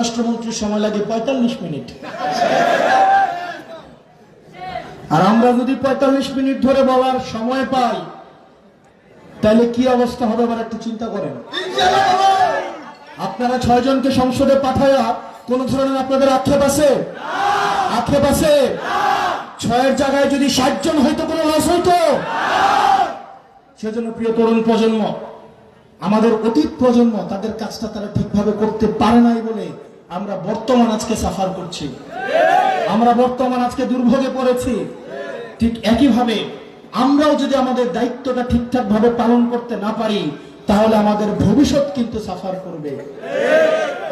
রাষ্ট্রমন্ত্রীর সময় লাগে ৪৫ মিনিট, আর আমরা যদি ৪৫ মিনিট ধরে বলার সময় পাই তাহলে কি অবস্থা হবে আবার একটু চিন্তা করেন। আপনারা ৬ জনকে সংসদে পাঠায়া কোন ধরনের আপনাদের আক্ষেপ আছে? আক্ষেপ আছে? ৬-এর জায়গায় যদি ৬০ জন হয়তো কোনো লস হইতো। সেজন্য প্রিয় তরুণ প্রজন্ম, আমাদের অতীত প্রজন্ম তাদের কাজটা তারা ঠিকভাবে করতে পারে নাই বলে আমরা বর্তমান আজকে সাফার করছি, আমরা বর্তমান আজকে দুর্ভোগে পড়েছি। ঠিক একইভাবে আমরাও যদি আমাদের দায়িত্বটা ঠিকঠাক ভাবে পালন করতে না পারি তাহলে আমাদের ভবিষ্যৎ কিন্তু সাফার করবে।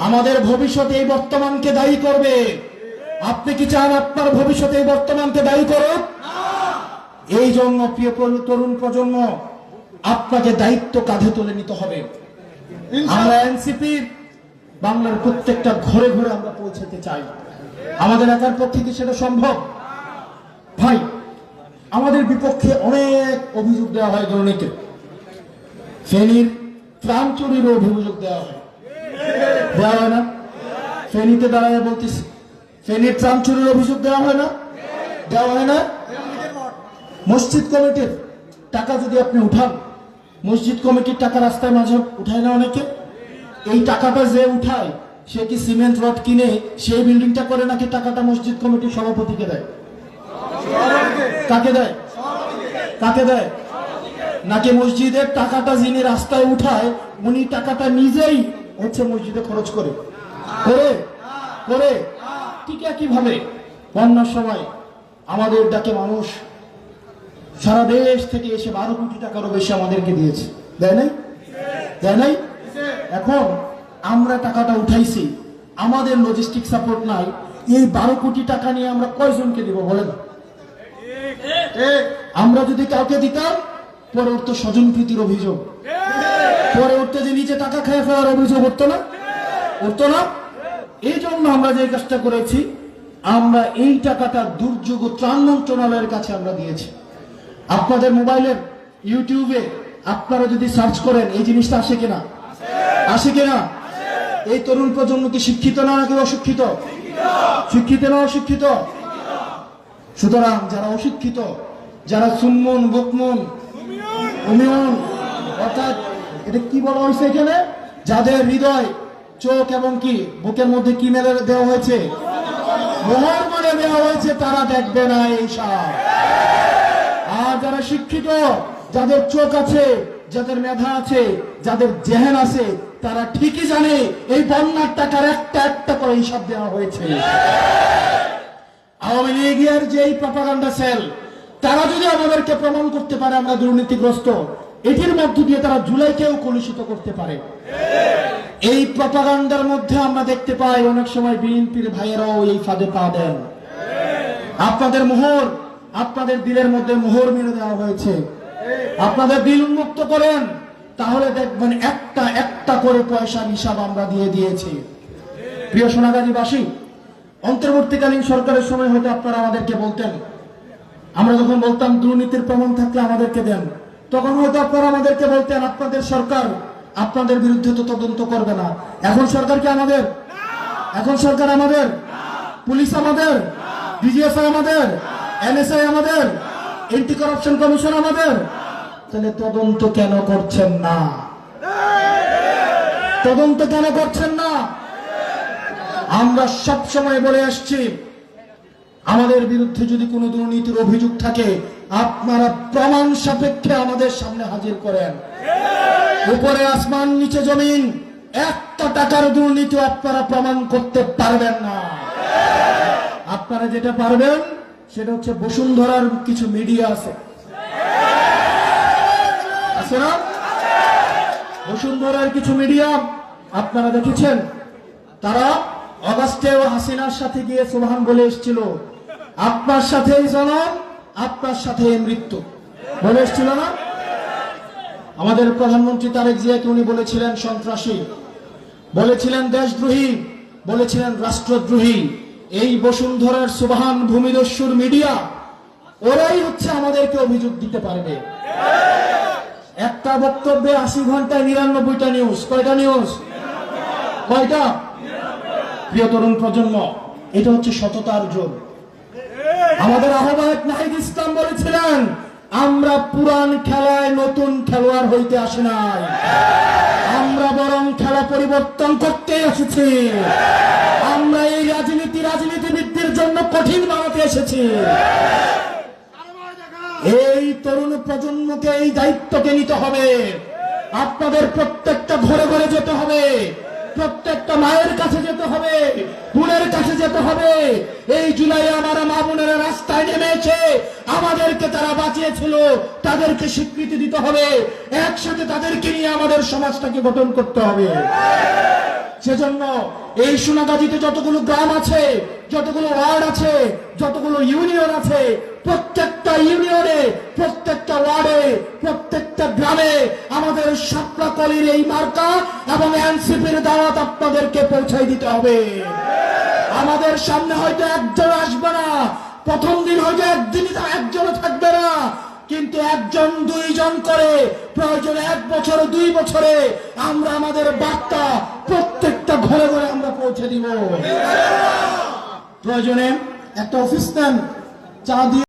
আমাদের ভবিষ্যৎ এই বর্তমানকে দায়ী করবে। আপনি কি চান আপনার ভবিষ্যৎ এই বর্তমানকে দায়ী করুক? এই জন্য প্রিয় তরুণ প্রজন্ম, আপনাকে দায়িত্ব কাঁধে তুলে নিতে হবে। আমরা এনসিপি বাংলার প্রত্যেকটা ঘরে ঘরে আমরা পৌঁছাতে চাই। আমাদের একার পক্ষে কি সেটা সম্ভব? ভাই, আমাদের বিপক্ষে অনেক অভিযোগ দেওয়া হয় দুর্নীতি। ফেনীর ত্রাণ চুরির অভিযোগ দেওয়া হয় না? ফেনীতে দাঁড়ায় বলতেছি, ফেনীর ত্রাণ চুরির অভিযোগ দেওয়া হয় না? দেওয়া হয় না? মসজিদ কমিটির টাকা যদি আপনি উঠান, মসজিদ কমিটির টাকা রাস্তায় মাঝে উঠায় না অনেকে? এই টাকাটা যে উঠায় সে কি সিমেন্ট রড কিনে সেই বিল্ডিংটা করে নাকি টাকাটা মসজিদ কমিটির সভাপতিকে দেয়? কাকে দেয়? কাকে দেয়? নাকি মসজিদের টাকাটা যিনি রাস্তায় উঠায় উনি টাকাটা নিজেই হচ্ছে মসজিদে খরচ করে করে? ঠিক একইভাবে বন্যার সময় আমাদের ডাকে মানুষ সারা দেশ থেকে এসে 12 কোটি টাকারও বেশি আমাদেরকে দিয়েছে, দেয় নাই? দেয় নাই? এখন আমরা টাকাটা উঠাইছি, আমাদের লজিস্টিক সাপোর্ট নাই। এই 12 কোটি টাকা নিয়ে আমরা কয়জনকে দিব বলেন? আমরা যদি কাউকে দিতাম পরে উঠতো স্বজনপ্রীতির অভিযোগ, পরে উঠতো যে নিজে টাকা খেয়ে ফেলার অভিযোগ, উঠতো না? উঠতো না? এই জন্য আমরা যে কাজটা করেছি, আমরা এই টাকাটা দুর্যোগ ত্রাণ মন্ত্রণালয়ের কাছে আমরা দিয়েছি। আপনাদের মোবাইলের ইউটিউবে আপনারা যদি সার্চ করেন এই জিনিসটা আসে কিনা? আসে কিনা? এই তরুণ প্রজন্ম কি শিক্ষিত না নাকি অশিক্ষিত? শিক্ষিত না অশিক্ষিত? সুতরাং যারা অশিক্ষিত, যারা সুন্মন বুকমন অমিয়ন, অর্থাৎ এটা কি বলা হয়েছে এখানে, যাদের হৃদয়, চোখ এবং কি বুকের মধ্যে কি মেলে দেওয়া হয়েছে, মোহর মানে দেওয়া হয়েছে, তারা দেখবে না এইসব। আর যারা শিক্ষিত, যাদের চোখ আছে, যাদের মেধা আছে, যাদের জেহেন আছে, তারা ঠিকই জানে এই বন্যার টাকার একটা একটা করে হিসাব দেওয়া হয়েছে। আওয়ামী লীগের যে এই প্রপাগান্ডা সেল, তারা যদি আমাদেরকে প্রমাণ করতে পারে আমরা দুর্নীতিগ্রস্ত, এটির মধ্য দিয়ে তারা জুলাইকেও কলুষিত করতে পারে। এই প্রপাগান্ডার মধ্যে আমরা দেখতে পাই অনেক সময় বিএনপির ভাইয়েরাও এই ফাঁদে পা দেন। আপনাদের মোহর, আপনাদের দিলের মধ্যে মোহর মেরে দেওয়া হয়েছে। আপনাদের দিল উন্মুক্ত করেন, তাহলে দেখবেন একটা একটা করে পয়সার হিসাব আমরা দিয়ে দিয়েছি। প্রিয় সোনাগাজীবাসী, অন্তর্বর্তীকালীন সরকারের সময় হয়তো আপনারা আমাদেরকে বলতেন, আমরা যখন বলতাম দুর্নীতির প্রমাণ থাকলে আমাদেরকে দেন, তখন হয়তো আপনারা আমাদেরকে বলতেন আপনাদের সরকার আপনাদের বিরুদ্ধে তো তদন্ত করবে না। এখন সরকার কি আমাদের? এখন সরকার আমাদের? পুলিশ আমাদের? ডিজিএফআই আমাদের? এনএসআই আমাদের? এন্টি করাপশন কমিশন আমাদের? তাহলে তদন্ত কেন করছেন না? তদন্ত কেন করছেন না? আমরা সব সময় বলে আসছি, আমাদের বিরুদ্ধে যদি কোনো দুর্নীতির অভিযোগ থাকে আপনারা প্রমাণ সাপেক্ষে আমাদের সামনে হাজির করেন। উপরে আসমান নিচে জমিন, একটা টাকার দুর্নীতি আপনারা প্রমাণ করতে পারবেন না। আপনারা যেটা পারবেন সেটা হচ্ছে বসুন্ধরার কিছু মিডিয়া আছে না? বসুন্ধরার কিছু মিডিয়া আপনারা দেখেছেন, তারা অগাস্টেও হাসিনার সাথে গিয়ে সুবহান বলে এসেছিল, আপনার সাথেই জনম, আপনার সাথে মৃত্যু বলে এসেছিল না? আমাদের প্রধানমন্ত্রী তারেক জিয়াকে উনি বলেছিলেন সন্ত্রাসী, বলেছিলেন দেশদ্রোহী, বলেছিলেন রাষ্ট্রদ্রোহী। এই বসুন্ধরার সুবহান ভূমিদস্যুর মিডিয়া, ওরাই হচ্ছে আমাদেরকে অভিযোগ দিতে পারবে। একটা বক্তব্যে 80 ঘন্টায় 99টা নিউজ। কয়টা নিউজ? কয়টা? প্রিয় তরুণ প্রজন্ম, এটা হচ্ছে সততার যুগ। আমাদের আহ্বায়ক নাহিদ ইসলাম বলেছিলেন, আমরা পুরান খেলায় নতুন খেলোয়াড় হইতে আসি নাই, আমরা বরং খেলা পরিবর্তন করতে এসেছি। আমরা এই রাজনীতিবিদদের জন্য কঠিন বানাতে এসেছি। এই তরুণ প্রজন্মকে এই দায়িত্বকে নিতে হবে। আপনাদের প্রত্যেকটা ঘরে ঘরে যেতে হবে, প্রত্যেকটা মায়ের কাছে যেতে হবে, বোনের কাছে যেতে হবে। এই জুলাইয়ে আমার মা বোনেরা রাস্তায় নেমেছে, আমাদেরকে তারা বাঁচিয়েছিল, তাদেরকে স্বীকৃতি দিতে হবে। একসাথে তাদেরকে নিয়ে আমাদের সমাজটাকে গঠন করতে হবে। সেজন্য এই সোনাগাজীতে যতগুলো গ্রাম আছে, যতগুলো ওয়ার্ড আছে, যতগুলো ইউনিয়ন আছে, প্রত্যেকটা ইউনিয়নে, প্রত্যেকটা ওয়ার্ডে, প্রত্যেকটা গ্রামে আমাদের শাপলা কলির এই মার্কা এবং এনসিপির দাওয়াত আপনাদেরকে পৌঁছাই দিতে হবে। আমাদের সামনে হয়তো একজন আসবে না, প্রথম দিন হয়তো একজনও থাকবে না, কিন্তু একজন দুইজন করে প্রয়োজনে 1 বছর 2 বছরে আমরা আমাদের বার্তা প্রত্যেকটা ঘরে ঘরে আমরা পৌঁছে দিব। প্রয়োজনে একটা অফিস নেন, চা দিয়ে